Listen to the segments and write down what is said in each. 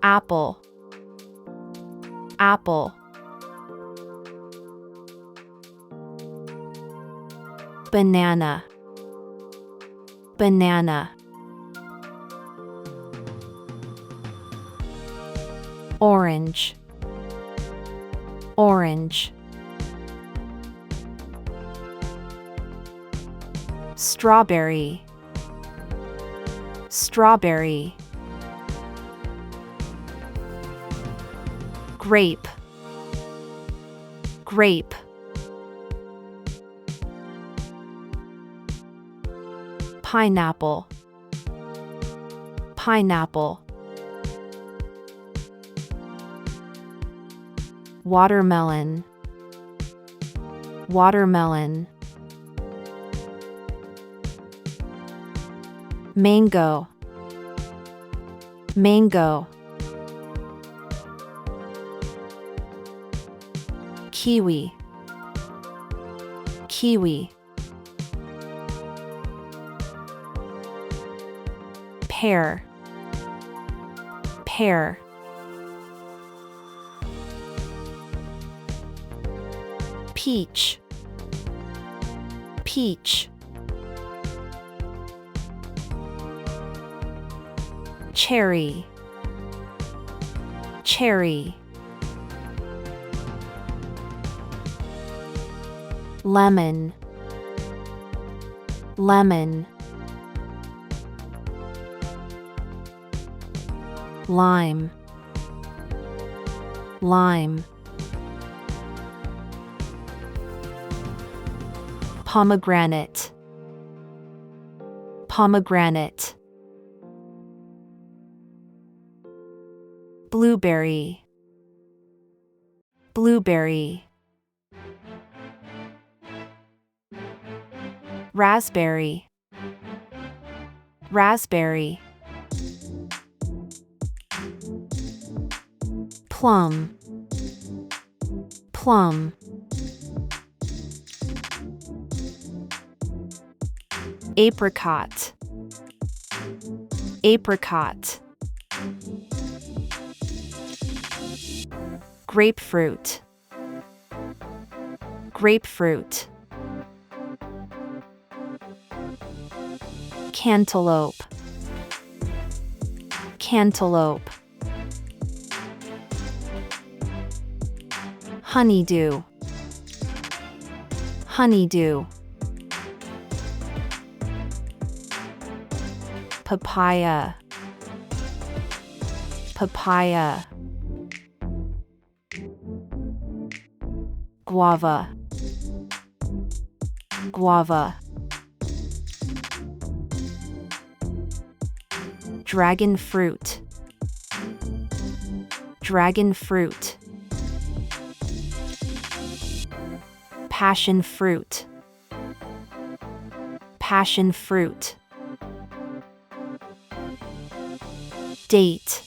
apple, apple. Banana, banana. Orange, orange. Strawberry, strawberry. Grape, grape. Pineapple, pineapple. Watermelon, watermelon. Mango, mango. Kiwi, kiwi. Pear, pear. Peach, peach. Cherry, cherry. Lemon, lemon. Lime, lime. Pomegranate, pomegranate. Blueberry, blueberry. Raspberry, raspberry. Plum, plum. Apricot, apricot. Grapefruit, grapefruit. Cantaloupe, cantaloupe. Honeydew, honeydew. Papaya, papaya. Guava, guava. Dragon fruit, dragon fruit. Passion fruit, passion fruit. Date,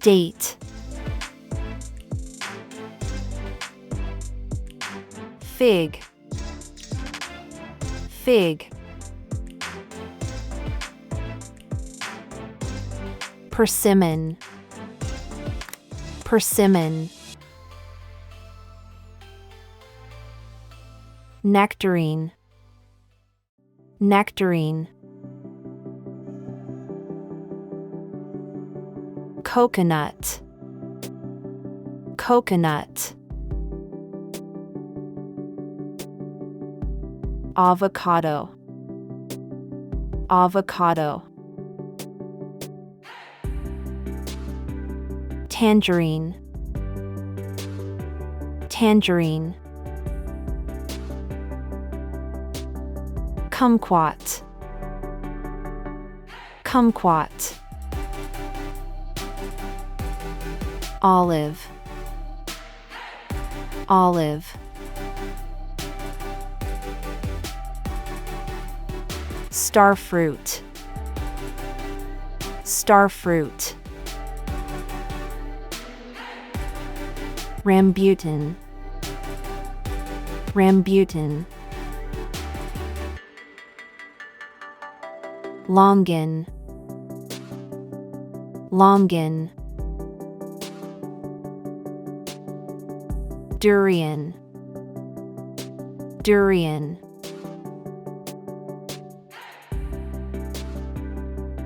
date. Fig, fig. Persimmon, persimmon. Nectarine, nectarine. Coconut, coconut. Avocado, avocado. Tangerine, tangerine. Kumquat, kumquat. Olive, olive. Starfruit, starfruit. Rambutan, rambutan. Longan, Longan. Durian. Durian.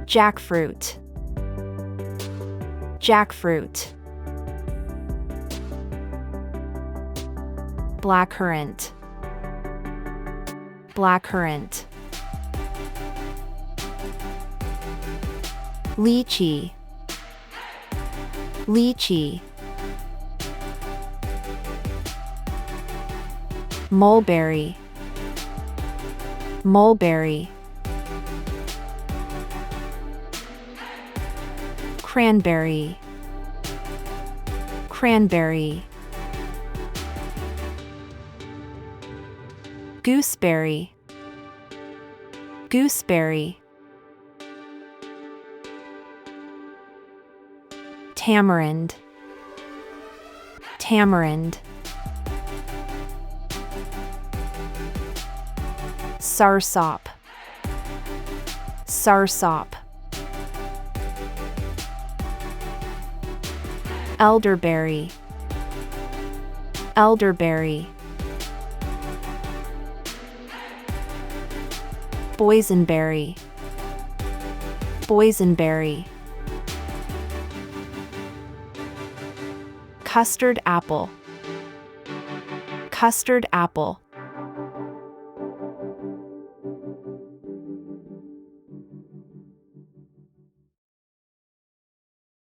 Jackfruit. Jackfruit. Blackcurrant. Blackcurrant. Lychee. Lychee. Mulberry. Mulberry. Cranberry. Cranberry. Gooseberry. Gooseberry. Tamarind. Tamarind. Sarsop. Sarsop. Elderberry. Elderberry. Boysenberry. Boysenberry. Custard apple. Custard apple.